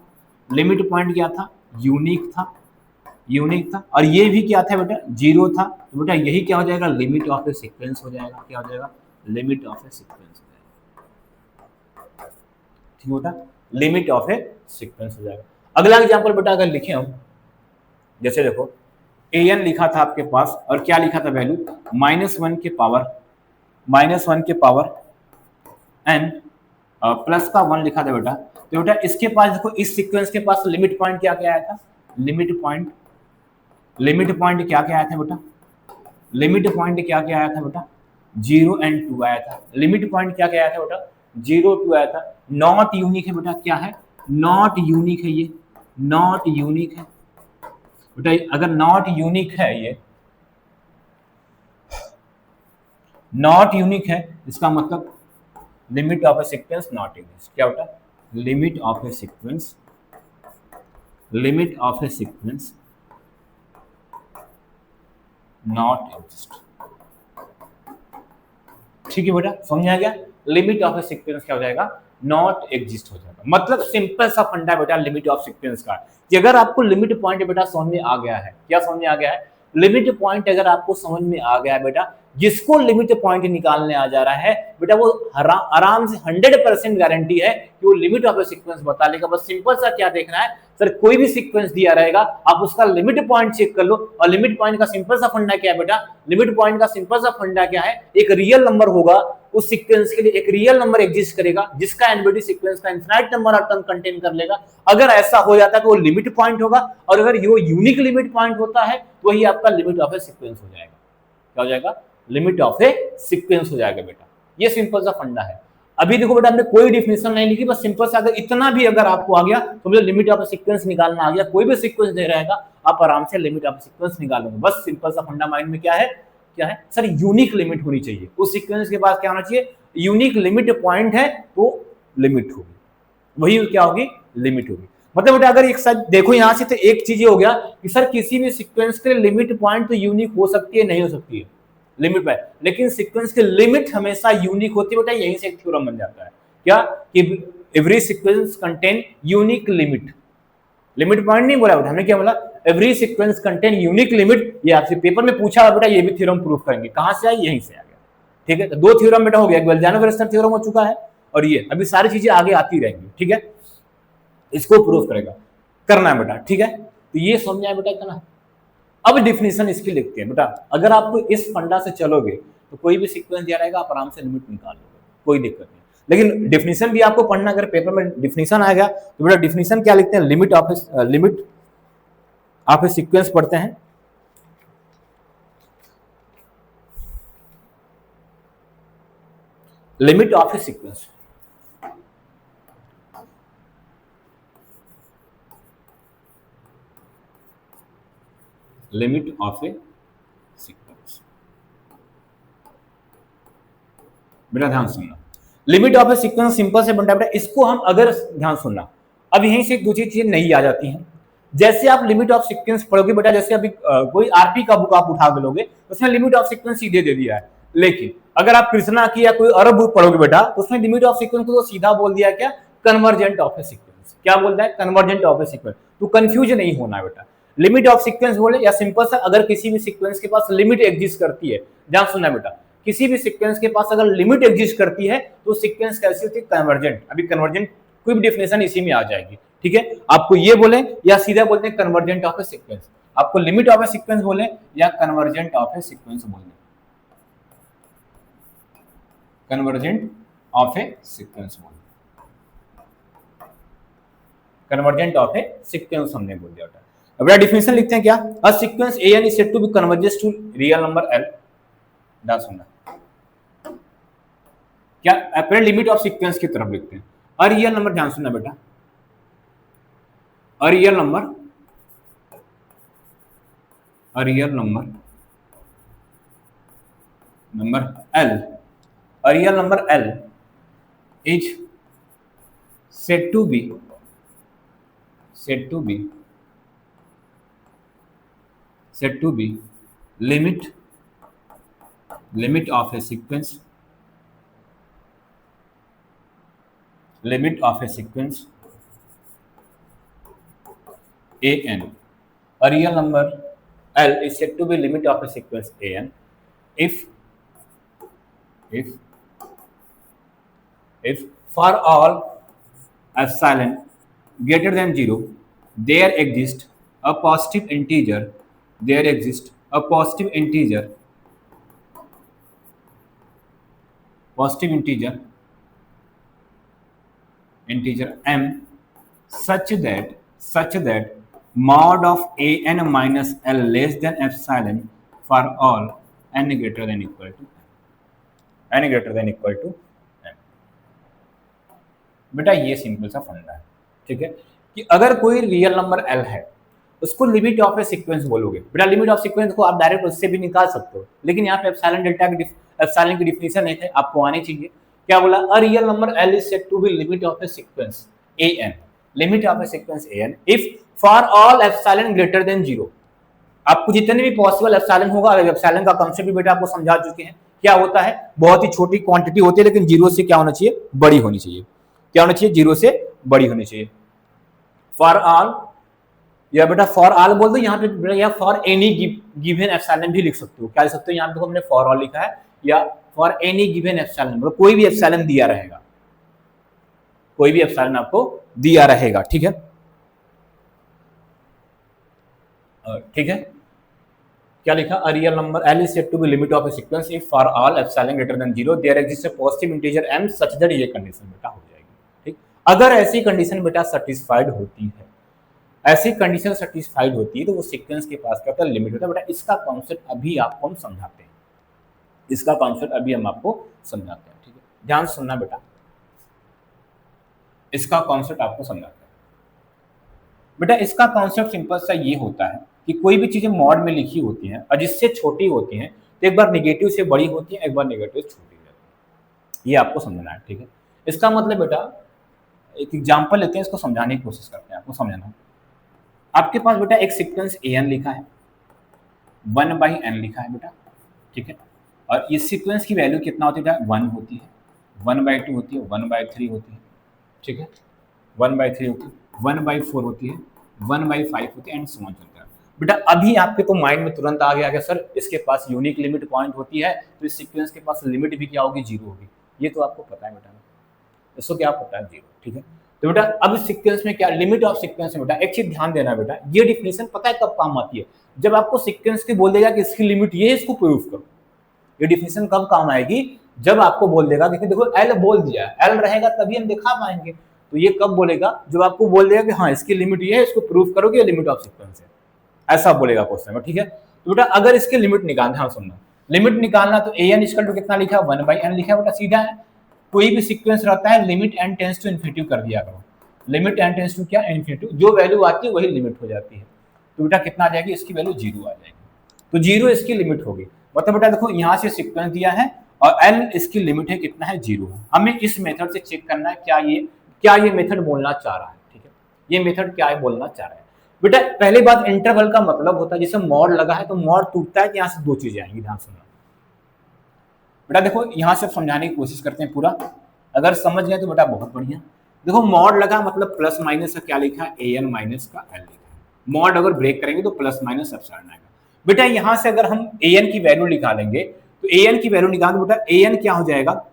लिमिट पॉइंट क्या था, यूनिक था, यूनिक था, और ये भी क्या था बेटा, जीरो था, तो बेटा यही क्या हो जाएगा, लिमिट ऑफ ए सीक्वेंस हो जाएगा, क्या हो जाएगा, लिमिट ऑफ ए सीक्वेंस हो जाएगा, ठीक है बेटा, लिमिट ऑफ ए सीक्वेंस हो जाएगा। अगला एग्जांपल बेटा अगर लिखे हम, जैसे देखो an लिखा था आपके पास, और क्या लिखा था वैल्यू, -1 के पावर n प्लस का 1 लिखा था बेटा, तो बेटा इसके पास देखो, इस सीक्वेंस के पास लिमिट पॉइंट क्या क्या आया था, लिमिट पॉइंट क्या क्या आया था बेटा, लिमिट पॉइंट क्या क्या आया था बेटा, 0 और 2 आया था, लिमिट पॉइंट क्या क्या आया था बेटा, 0 2 आया था, नॉट यूनिक है बेटा, क्या है, नॉट यूनिक है, ये नॉट यूनिक है बेटा, अगर नॉट यूनिक है, ये नॉट यूनिक है, इसका मतलब limit of a sequence not exist, क्या बेटा, limit of a sequence not exist, ठीक है बेटा, समझ आ गया, लिमिट ऑफ ए सीक्वेंस क्या हो जाएगा, नॉट एग्जिस्ट हो जाएगा। मतलब सिंपल सा फंडा बेटा लिमिट ऑफ सीक्वेंस का, कि अगर आपको लिमिट पॉइंट बेटा समझ में आ गया है, क्या समझ में आ गया है, लिमिट पॉइंट अगर आपको समझ में आ गया है बेटा, जिसको लिमिट पॉइंट निकालने आ जा रहा है बेटा, वो आराम से 100% गारंटी है कि वो लिमिट ऑफ ए सीक्वेंस बता लेगा। बस सिंपल सा क्या देखना है, सर कोई भी सीक्वेंस दिया रहेगा, आप उसका लिमिट पॉइंट चेक कर लो, और लिमिट पॉइंट का सिंपल सा फंडा क्या है बेटा, लिमिट पॉइंट का सिंपल सा फंडा क्या है, एक रियल नंबर होगा उस सीक्वेंस के लिए, एक रियल नंबर एग्जिस्ट करेगा जिसका एनबीडी सीक्वेंस का infinite number of term contain कर लेगा। अगर ऐसा हो जाता है तो वो लिमिट पॉइंट होगा, और अगर वो यूनिक लिमिट पॉइंट होता है वही आपका लिमिट ऑफ ए सीक्वेंस हो जाएगा, क्या हो जाएगा, लिमिट ऑफ ए सीक्वेंस हो जाएगा बेटा। ये सिंपल सा फंडा है। अभी देखो बेटा हमने कोई डिफिनेशन नहीं लिखी, बस सिंपल सा अगर इतना भी अगर आपको आ गया तो मुझे लिमिट ऑफ सीक्वेंस निकालना आ गया, कोई भी सीक्वेंस दे रहेगा आप आराम से लिमिट ऑफ सीक्वेंस निकालोगे। बस सिंपल सा फंडा माइंड में क्या है, सर यूनिक लिमिट होनी चाहिए उस सीक्वेंस के पास, क्या होना चाहिए, यूनिक लिमिट पॉइंट है तो लिमिट होगी, वही क्या होगी, लिमिट होगी। मतलब बेटा अगर एक साथ देखो यहां से, तो एक चीज ये हो गया कि सर किसी भी सीक्वेंस के लिमिट पॉइंट तो यूनिक हो सकती है, नहीं हो सकती है लिमिट पॉइंट, लेकिन सीक्वेंस की लिमिट हमेशा यूनिक होती है बेटा, यहीं से एक थ्योरम बन जाता है, क्या कि every sequence contain unique limit, limit point नहीं बोला बेटा हमने, क्या बोला, every sequence contain unique limit. ये आपसे पेपर में पूछा बेटा, ये भी थ्योरम प्रूफ करेंगे, कहां से आई, यहीं से आ गया, ठीक है। तो दो थ्योरम बेटा हो गया, एक बेल्जानो-वेरेस्टर थ्योरम हो चुका है, और ये अभी सारी चीजें आगे आती रहेंगी, ठीक है, इसको प्रूफ करेगा, करना है बेटा, ठीक है। तो ये समझ आया बेटा इतना। अब डिफिनेशन इसकी लिखते हैं बेटा, अगर आपको इस फंडा से चलोगे तो कोई भी सीक्वेंस दिया रहेगा आप आराम से लिमिट निकाल लोगे, कोई दिक्कत नहीं। लेकिन डिफिनेशन भी आपको पढ़ना, अगर पेपर में डिफिनेशन आएगा तो बेटा डिफिनेशन क्या लिखते हैं, लिमिट ऑफ ए सीक्वेंस पढ़ते हैं, limit of a sequence, limit of a sequence, बेटा ध्यान सुनना, limit of a sequence simple से बनता है बेटा, इसको हम अगर ध्यान सुनना, अब यहीं से दूसरी चीजें नहीं आ जाती हैं। जैसे आप लिमिट ऑफ सीक्वेंस पढ़ोगे बेटा, जैसे अभी कोई आरपी का बुक आप उठा के लोगे, उसमें लिमिट ऑफ सीक्वेंस सीधे दे दिया है, लेकिन अगर आप कृष्णा की या कोई अरब बुक पढ़ोगे बेटा, तो उसमें लिमिट ऑफ सीक्वेंस को तो सीधा बोल दिया क्या, कन्वर्जेंट ऑफ ए सीक्वेंस, क्या बोलता है, कन्वर्जेंट ऑफ ए सीक्वेंस। तो कंफ्यूज नहीं होना है बेटा, लिमिट ऑफ सीक्वेंस बोले या सिंपल सा, अगर किसी भी सीक्वेंस के पास लिमिट एग्जिस्ट करती है, ध्यान सुनना बेटा, किसी भी सीक्वेंस के पास अगर लिमिट एग्जिस्ट करती है तो सीक्वेंस कैसी होती है, कन्वर्जेंट। अभी कन्वर्जेंट कोई भी डेफिनेशन इसी में आ जाएगी, ठीक है। आपको ये बोले या सीधा बोलते हैं कन्वर्जेंट ऑफ ए सीक्वेंस, आपको लिमिट ऑफ ए सीक्वेंस बोले या कन्वर्जेंट ऑफ ए सीक्वेंस बोले, कन्वर्जेंट ऑफ ए सीक्वेंस बोले, कन्वर्जेंट ऑफ ए सीक्वेंस हमने बोल दिया था। अब बेटा डिफिनेशन लिखते हैं क्या, a sequence a n is said to be converges to real number L. ध्यान सुनना क्या, पहले लिमिट ऑफ सीक्वेंस की तरफ लिखते हैं। अ रियल नंबर, ध्यान सुनना बेटा, अ real number, a real number number L, a real number L is said to be limit of a sequence an. A real number L is said to be limit of a sequence an if for all epsilon greater than 0 there exists a positive integer m such that mod of an minus l less than epsilon for all n greater than equal to m। बेटा ये simple सा फंडा है, ठीक है, कि अगर कोई रियल नंबर एल है उसको लिमिट ऑफ ए सीक्वेंस बोलोगे। बेटा लिमिट ऑफ सीक्वेंस को आप डायरेक्ट उससे भी निकाल सकते हो, लेकिन यहाँ पे एप्सिलॉन डेल्टा की एप्सिलॉन की डिफिनेशन है आपको आनी चाहिए। क्या बोला, a real number L is said to be limit of a sequence a n, limit of a sequence a n if for all epsilon greater than 0। आपको जितने भी पॉसिबल एप्सिलॉन होगा, एप्सिलॉन का कॉन्सेप्ट भी बेटा आपको समझा चुके हैं, क्या होता है, बहुत ही छोटी क्वांटिटी होती है लेकिन 0 से क्या होना चाहिए, बड़ी होनी चाहिए। क्या होना चाहिए, 0 से बड़ी होनी चाहिए। फॉर ऑल, या बेटा फॉर ऑल बोल दो यहाँ पे, या फॉर एनी गिवन एप्सिलॉन भी लिख सकते हो। क्या लिख सकते हो, यहाँ पे हमने फॉर ऑल लिखा है, या फॉर एनी गिवन एप्सिलॉन, मतलब कोई भी एप्सिलॉन दिया रहेगा, कोई भी एप्सिलॉन आपको दिया रहेगा, ठीक है, ठीक है। क्या लिखा, a real number L is said to be limit of a sequence if for all epsilon greater than 0 there exist a positive integer m such that, ये कंडीशन बेटा हो जाएगी, ठीक। अगर ऐसी कंडीशन बेटा सेटिस्फाइड होती है, ऐसी कंडीशन सेटिस्फाइड होती है तो वो सीक्वेंस के पास क्या होता है, लिमिट होता है। बेटा इसका कॉन्सेप्ट अभी आपको हम समझाते हैं, इसका कॉन्सेप्ट अभी हम आपको समझाते हैं, ठीक है, ध्यान सुनना बेटा, इसका कॉन्सेप्ट आपको समझाते हैं। बेटा इसका कॉन्सेप्ट सिंपल सा ये होता है कि कोई भी चीजें मॉड में लिखी होती हैं और जिससे छोटी होती हैं तो एक बार नेगेटिव से बड़ी होती है, एक बार नेगेटिव से छोटी हो जाती है, ये आपको समझना है, ठीक है। इसका मतलब बेटा एक एग्जांपल लेते हैं, इसको समझाने की कोशिश करते हैं, आपको समझाना। आपके पास बेटा एक सीक्वेंस an लिखा है, 1/n लिखा है बेटा, ठीक है, और इस सीक्वेंस की वैल्यू कितना होती है, 1 होती है, 1/2 होती है, 1/3 होती है, ठीक है, 1/3 होती है, 1/4 होती है, 1/5 होती है, एंड सो ऑन चलता है। बेटा अभी आपके तो माइंड में तुरंत आ गया सर इसके पास यूनिक लिमिट पॉइंट होती है, तो इस सीक्वेंस के पास लिमिट भी क्या होगी, 0 होगी। ये तो आपको पता है बेटा, इसको क्या पता है, 0, ठीक है। तो बेटा अब इस सीक्वेंस में क्या लिमिट ऑफ सीक्वेंस है बेटा, एक चीज ध्यान देना बेटा, ये डिफिनेशन पता है कब काम आती है, जब आपको सीक्वेंस की बोल देगा कि इसकी लिमिट ये है, इसको प्रूव करो। ये डिफिनेशन कब काम आएगी, जब आपको बोल देगा कि देखो एल बोल दिया, एल रहेगा तभी हम दिखा पाएंगे। तो ये कब बोलेगा, जब आपको बोल देगा कि हाँ इसकी लिमिट ये है, इसको प्रूव करोगे, ये लिमिट ऑफ सीक्वेंस है, ऐसा बोलेगा क्वेश्चन में, ठीक है। तो बेटा अगर इसकी लिमिट निकालना, हाँ सुनना, लिमिट निकालना तो an इक्वल टू कितना लिखा है, 1/n लिखा है बेटा, सीधा है। कोई भी सीक्वेंस रहता है limit n tends to infinity कर दिया करो, लिमिट n टेंड्स टू क्या, इन्फिनिटी, जो वैल्यू आती है वही लिमिट हो जाती है। तो बेटा कितना आ जाएगी, इसकी वैल्यू 0 आ जाएगी, तो 0 इसकी लिमिट होगी। मतलब बेटा देखो यहाँ से सीक्वेंस दिया है और n इसकी लिमिट है कितना है, 0 है। हमें इस मेथड से चेक करना है क्या ये मेथड बोलना चाह रहा है, ठीक है, ये मेथड क्या है बोलना चाह रहा है। बेटा पहली बात, इंटरवल का मतलब होता है जैसे मॉड लगा है तो मॉड टूटता है, यहाँ से 2 चीजें आएंगी, ध्यान सुनना बेटा। देखो यहाँ से समझाने की कोशिश करते हैं पूरा, अगर समझ गए तो बेटा बहुत बढ़िया। देखो मॉड लगा मतलब प्लस माइनस का क्या लिखा है, an माइनस का l लिखा है। मॉड अगर ब्रेक करेंगे तो प्लस माइनस एप्सिलॉन आएगा। बेटा यहाँ से अगर हम an की वैल्यू निकालेंगे तो an की वैल्यू निकालेंगे बेटा, an क्या हो जाएगा,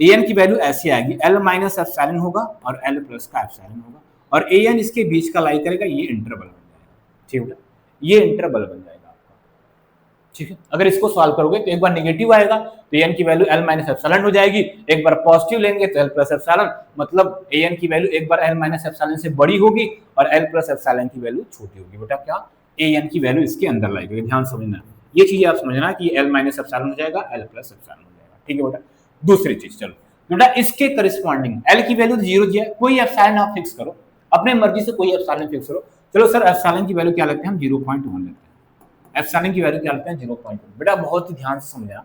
an की वैल्यू ऐसी आएगी, l माइनस एप्सिलॉन होगा और l प्लस का एप्सिलॉन होगा, और an इसके बीच का लाई करेगा, ये इंटरवल बन जाएगा, ठीक है, ये इंटरवल बन जाएगा आपका। ठीक है। अगर इसको सॉल्व करोगे तो एक बार नेगेटिव आएगा तो an की वैल्यू l माइनस एप्सिलॉन हो जाएगी, एक बार पॉजिटिव लेंगे तो l प्लस एप्सिलॉन, मतलब an की वैल्यू एक बार l माइनस एप्सिलॉन से बड़ी होगी और l प्लस एप्सिलॉन की वैल्यू छोटी होगी। बेटा क्या an की वैल्यू इसके अंदर लाएगी, ध्यान समझना, ये चीजें आप समझना कि l माइनस एप्सिलॉन हो जाएगा, l प्लस एप्सिलॉन हो जाएगा। ठीक है बेटा। दूसरी चीज, चलो बेटा इसके करस्पॉन्डिंग l की वैल्यू 0 दिया, कोई एप्सिलॉन आप फिक्स करो, अपने मर्जी से कोई एप्सिलॉन फिक्स करो। चलो सर एप्सिलॉन की वैल्यू क्या लेते हैं हम, 0.1 लेते हैं। एप्सिलॉन की वैल्यू क्या लेते हैं, 0.1। बेटा बहुत ही ध्यान से समझना,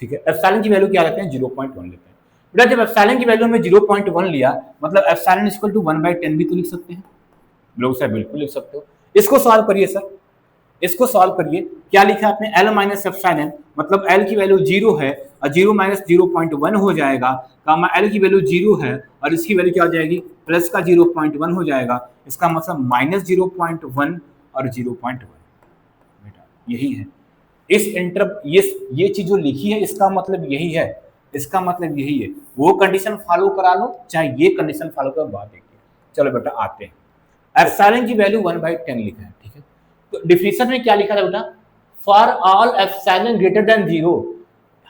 ठीक है। एप्सिलॉन की वैल्यू क्या लेते हैं, 0.1 लेते हैं। बेटा जब एप्सिलॉन की वैल्यू में 0.1 लिया, मतलब एप्सिलॉन इक्वल टू 1/10 भी तो लिख सकते हैं लोग सर, बिल्कुल लिख सकते हो। इसको सॉल्व करिए सर, इसको सॉल्व करिए, क्या लिखा आपने, l माइनस एप्सिलॉन, मतलब l की वैल्यू 0 है और 0 माइनस 0.1 हो जाएगा, गामा l की वैल्यू 0 है और इसकी वैल्यू क्या हो जाएगी, प्लस का 0.1 हो जाएगा, इसका मतलब माइनस 0.1 और 0.1। बेटा यही है इस इंटर, ये चीज जो लिखी है इसका मतलब यही है, इसका मतलब यही है। वो कंडीशन फॉलो करा लो चाहे ये कंडीशन फॉलो करो, बात देखिए। चलो बेटा आते हैं, एप्सिलॉन की वैल्यू 1/10 लिखा है, ठीक है। तो डिफिनेशन में क्या लिखा था बेटा, for all epsilon greater than 0,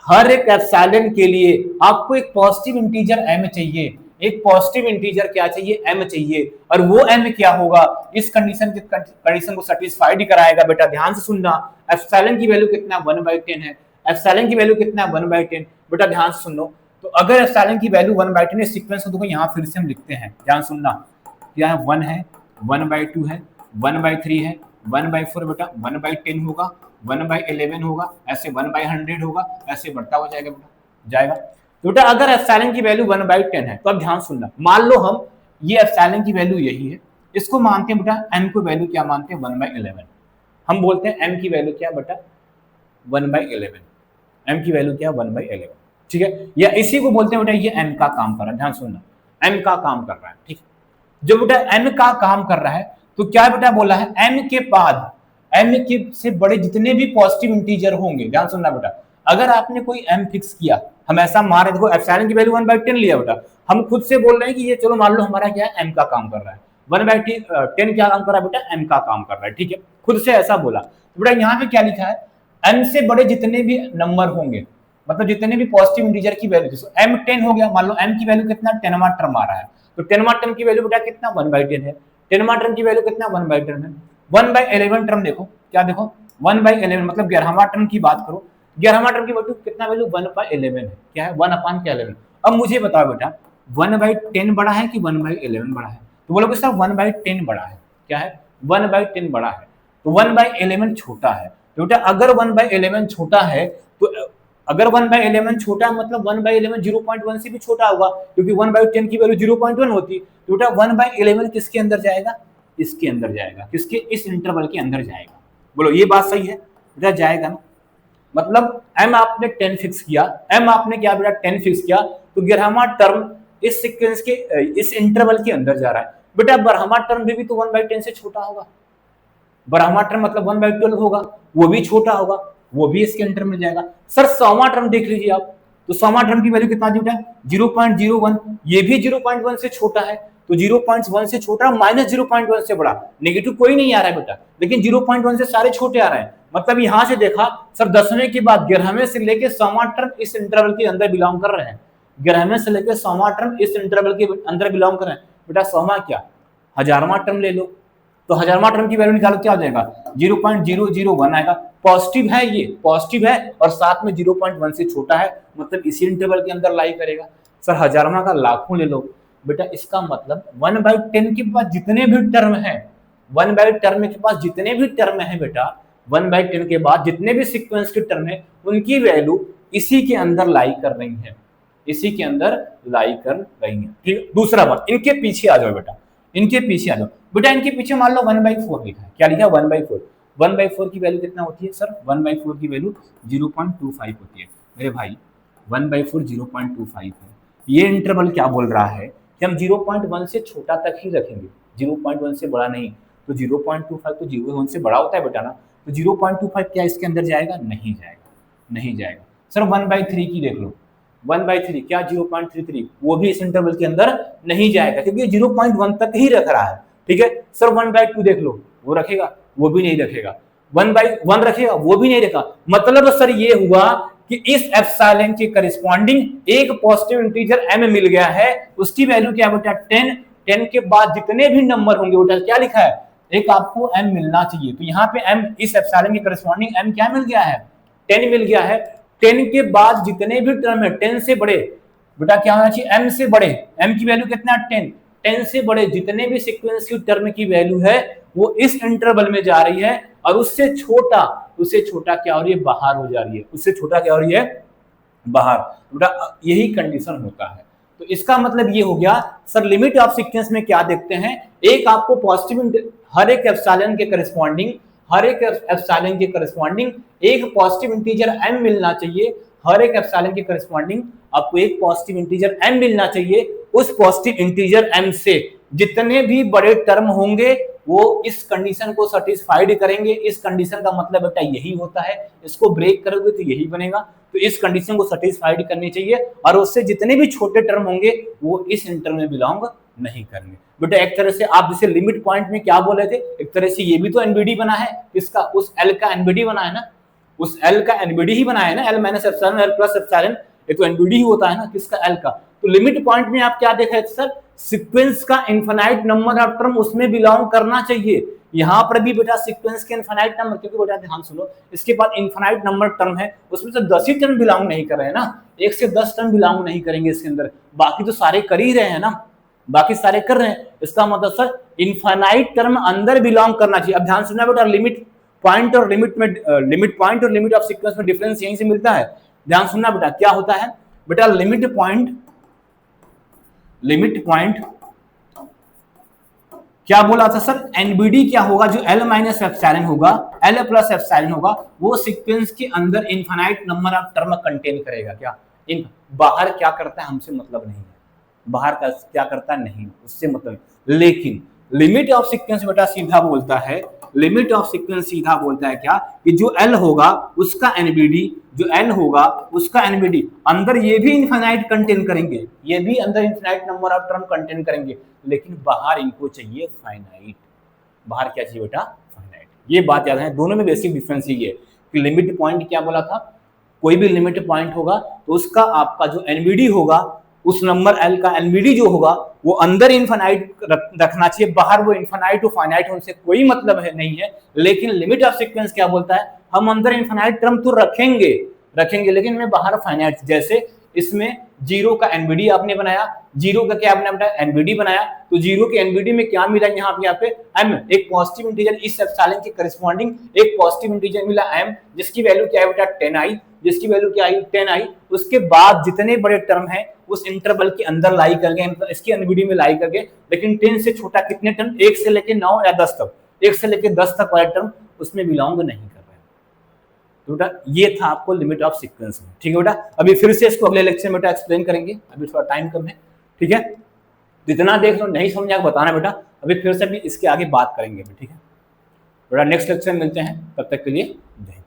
हर एक एप्सिलॉन के लिए आपको एक पॉजिटिव इंटीजर m चाहिए, एक पॉजिटिव इंटीजर क्या चाहिए, m चाहिए, और वो m क्या होगा, इस कंडीशन को सेटिस्फाइड कराएगा। बेटा ध्यान से सुनना, एप्सिलॉन की वैल्यू कितना 1/10 है, एप्सिलॉन की वैल्यू कितना 1/10। बेटा ध्यान से सुनो, तो अगर एप्सिलॉन की वैल्यू 1/10 है, सीक्वेंस को देखो यहाँ फिर से हम लिखते हैं, ध्यान सुनना, यहाँ 1 है, 1/2 है, 1/3 है, 1/4 बेटा 1/10 होगा, 1/11 होगा, ऐसे 1/100 होगा, ऐसे बढ़ता हो जाएगा बेटा, जाएगा। तो बेटा अगर एप्सिलॉन की वैल्यू 1/10 है तो अब ध्यान सुनना, मान लो हम ये एप्सिलॉन की वैल्यू यही है, इसको मानते हैं बेटा m को वैल्यू क्या मानते हैं 1/11, हम बोलते हैं m की वैल्यू क्या बेटा 1/11, m की वैल्यू क्या 1/11, ठीक है। या इसी को बोलते हैं बेटा ये m का काम कर रहा है, ध्यान सुनना, m का काम कर रहा है, ठीक है। जो बेटा m का काम कर रहा है तो क्या बेटा बोला है, m के बाद m के से बड़े जितने भी पॉजिटिव इंटीजर होंगे, ध्यान सुनना बेटा, अगर आपने कोई m फिक्स किया, हम ऐसा मान रहे, देखो एप्सिलॉन की वैल्यू 1/10 लिया बेटा, हम खुद से बोल रहे हैं कि ये चलो मान लो हमारा क्या है m का काम कर रहा है, 1/10 क्या काम कर रहा है बेटा, m का काम कर रहा है, ठीक है, खुद से ऐसा बोला। तो बेटा यहाँ पे क्या लिखा है, m से बड़े जितने भी नंबर होंगे, मतलब जितने भी पॉजिटिव इंटीजर की वैल्यू, m 10 हो गया, मान लो m की वैल्यू कितना 10वां टर्म आ रहा है, तो 10वां टर्म की वैल्यू बेटा कितना 1/10 है, 10वां टर्म की वैल्यू कितना 1/10 है, 1/11 टर्म देखो, क्या देखो 1/11 मतलब 11वां टर्म की बात करो, 11वां टर्म की वैल्यू कितना, वैल्यू 1/11 है, क्या है 1/11। अब मुझे बताओ बेटा 1/10 बड़ा है कि 1/11 बड़ा है, तो बोलोगे सर 1/10 बड़ा है, क्या है 1/10 बड़ा है, तो 1/11 छोटा है। तो बेटा अगर 1/11 छोटा है तो अगर 1/11 छोटा है मतलब 1/11 0.1 से भी छोटा होगा, क्योंकि 1/10 की वैल्यू 0.1 होती, तो बेटा 1/11 किसके अंदर जाएगा, इसके अंदर जाएगा, किसके, इस इंटरवल के अंदर जाएगा। बोलो ये बात सही है बेटा, जाएगा ना, मतलब m आपने 10 फिक्स किया, m आपने क्या बेटा 10 फिक्स किया, तो 11वां टर्म इस सीक्वेंस के इस इंटरवल के अंदर जा रहा है। बेटा 12वां टर्म भी तो 1/10 से छोटा होगा, 12वां टर्म मतलब 1/12 होगा, वो भी छोटा होगा, वो भी इसके अंदर में जाएगा। सर 100वां टर्म देख लीजिए आप, तो 100वां टर्म की वैल्यू कितना बेटा 0.01, ये भी 0.1 से छोटा है, तो 0.1 से छोटा माइनस 0.1 से बड़ा, नेगेटिव कोई नहीं आ रहा है बेटा, लेकिन 0.1 से सारे छोटे आ रहे हैं, मतलब यहां से देखा सर 10वें के बाद 11वें से लेके 100वां टर्म इस इंटरवल के अंदर बिलोंग कर रहे हैं, 11वें से लेके 100वां टर्म इस इंटरवल के अंदर बिलोंग कर रहे हैं। बेटा 100वां क्या 1000वां टर्म ले लो, तो 1000वां टर्म की वैल्यू निकालो, क्या हो जाएगा 0.001 आएगा, पॉजिटिव है, ये पॉजिटिव है और साथ में 0.1 से छोटा है, मतलब इसी इंटरवल के अंदर लाई करेगा। सर 1000वां का लाखों ले लो, बेटा इसका मतलब 1/10 के पास जितने भी टर्म है, 1/10 के पास जितने भी टर्म है बेटा, 1/10 के बाद जितने भी सीक्वेंस के टर्म है उनकी वैल्यू इसी के अंदर लाई कर रही है, इसी के अंदर लाई कर रही है, ठीक। दूसरा बात, इनके पीछे आ जाओ बेटा, इनके पीछे आ जाओ बेटा, इनके पीछे मान लो 1/4 लिखा है, क्या लिखा 1/4, 1/4 की वैल्यू कितना होती है सर, 1/4 की वैल्यू 0.25 होती है मेरे भाई, 1/4 0.25 है। ये इंटरवल क्या बोल रहा है कि हम 0.1 से छोटा तक ही रखेंगे, 0.1 से बड़ा नहीं, तो 0.25 तो 0.1 से बड़ा होता है बेटा ना, तो 0.25 क्या इसके अंदर जाएगा, नहीं जाएगा, नहीं जाएगा। सर 1/3 की देख लो, 1/3 क्या 0.33, वो भी इस इंटरवल के अंदर नहीं जाएगा, क्योंकि 0.1 तक ही रख रहा है, ठीक है। सर 1/2 देख लो, वो रखेगा, वो भी नहीं रखेगा। 1/1 रखेगा, वो भी नहीं रखा। मतलब सर ये हुआ कि इस एप्सिलॉन के करिस्पॉन्डिंग एक पॉजिटिव इंटीजर m मिल गया है, उसकी वैल्यू क्या बेटा 10। 10 के बाद जितने भी नंबर होंगे बेटा क्या लिखा है, एक आपको m मिलना चाहिए। तो यहाँ पे m इस एप्सिलॉन के करिस्पॉन्डिंग m क्या मिल गया है, 10 मिल गया है। 10 के बाद जितने भी टर्म है 10 से बड़े बेटा क्या होना चाहिए, m से बड़े। m की वैल्यू कितना 10, 10 से बड़े जितने भी सीक्वेंस की टर्म की वैल्यू है वो इस इंटरवल में जा रही है, और उससे छोटा क्या हो रही है, बाहर हो जा रही है। उससे छोटा क्या हो रही है, बाहर। बेटा यही कंडीशन होता है। तो इसका मतलब ये हो गया सर लिमिट ऑफ सीक्वेंस में क्या देखते हैं, एक आपको पॉजिटिव हर एक एप्सिलॉन के करस्पॉन्डिंग एक पॉजिटिव इंटीजर m मिलना चाहिए। हर एक एप्सिलॉन के करस्पॉन्डिंग आपको एक पॉजिटिव इंटीजर m मिलना चाहिए। उस पॉजिटिव इंटीजर m से जितने भी बड़े टर्म होंगे वो इस कंडीशन को सेटिस्फाइड करेंगे। इस कंडीशन का मतलब बेटा यही होता है, इसको ब्रेक करोगे तो यही बनेगा। तो इस कंडीशन को सेटिस्फाइड करनी चाहिए, और उससे जितने भी छोटे टर्म होंगे वो इस इंटरवल में बिलोंग नहीं करेंगे। बेटा एक तरह से आप जैसे लिमिट पॉइंट में क्या बोले थे, एक तरह से ये भी तो एनबीडी बना है, किसका, उस एल का एनबीडी बना है ना, उस एल का एनबीडी ही बना है ना, L minus epsilon L plus epsilon, ये तो एनबीडी ही होता है ना, किसका, एल का। तो लिमिट पॉइंट में आप क्या देखा है सर, सीक्वेंस का इनफाइनाइट नंबर ऑफ टर्म उसमें बिलोंग करना चाहिए। यहां पर भी बेटा सीक्वेंस के इनफाइनाइट नंबर, क्योंकि बेटा ध्यान सुनो, इसके बाद इनफाइनाइट नंबर टर्म है, उसमें से 10 ही टर्म बिलोंग नहीं कर रहे हैं ना, 1 से 10 टर्म बिलोंग नहीं करेंगे इसके अंदर, बाकी तो सारे कर ही रहे हैं ना, बाकी सारे कर रहे हैं। इसका मतलब सर इनफाइनाइट टर्म अंदर बिलोंग करना चाहिए। अब ध्यान सुनना बेटा, लिमिट पॉइंट और लिमिट ऑफ सीक्वेंस में डिफरेंस यहीं से मिलता है। ध्यान सुनना बेटा, क्या होता है बेटा, लिमिट पॉइंट क्या बोला था सर, एनबीडी क्या होगा, जो एल माइनस एप्सिलॉन होगा, एल प्लस एप्सिलॉन होगा, वो सीक्वेंस के अंदर infinite number of term contain करेगा। क्या इन बाहर क्या करता है हमसे मतलब नहीं है, बाहर का क्या करता है नहीं, उससे मतलब। लेकिन लिमिट ऑफ सीक्वेंस बेटा सीधा बोलता है, लिमिट ऑफ सीक्वेंस सीधा बोलता है क्या, कि जो एल होगा उसका एनबीडी, जो एन होगा उसका एनबीडी अंदर ये भी इनफाइनाइट कंटेन करेंगे, ये भी अंदर infinite number of term contain करेंगे, लेकिन बाहर इनको चाहिए फाइनाइट। बाहर क्या चाहिए बेटा, फाइनाइट। ये बात याद है, दोनों में बेसिक डिफरेंस ये है कि लिमिट पॉइंट क्या बोला था, कोई भी लिमिट पॉइंट होगा तो उसका आपका जो एनबीडी होगा, उस नंबर एल का एनबीडी जो होगा वो अंदर इनफाइनाइट रखना चाहिए, बाहर वो इनफाइनाइट टू फाइनाइट उनसे कोई मतलब है नहीं है। लेकिन लिमिट ऑफ सीक्वेंस क्या बोलता है, हम अंदर इनफाइनाइट टर्म तो रखेंगे लेकिन मैं बाहर फाइनाइट। जैसे इसमें 0 का एनबीडी आपने बनाया, 0 का क्या आपने अपना एनबीडी बनाया, तो 0 के एनबीडी में क्या मिला यहाँ पे m, एक पॉजिटिव इंटीजर इस एप्सिलॉन के करस्पॉन्डिंग एक पॉजिटिव इंटीजर मिला m, जिसकी वैल्यू क्या है बेटा 10i, जिसकी वैल्यू क्या आई 10i। उसके बाद जितने बड़े टर्म है उस इंटरवल के अंदर लाई कर गए, मतलब इसकी एनबीडी में लाई कर गए, लेकिन 10 से छोटा कितने टर्म, 1 से लेके 9 या 10 तक, 1 से लेके 10 तक वाले टर्म उसमें बिलोंग नहीं कर रहे। तो बेटा ये था आपको लिमिट ऑफ सीक्वेंस में। ठीक है बेटा, अभी फिर से इसको अगले लेक्चर में बेटा एक्सप्लेन करेंगे, अभी थोड़ा टाइम कम है। ठीक है, जितना देख लो, नहीं समझा बताना बेटा, अभी फिर से भी इसके आगे बात करेंगे। ठीक है बेटा, नेक्स्ट लेक्चर में मिलते हैं, तब तक के लिए धन्यवाद।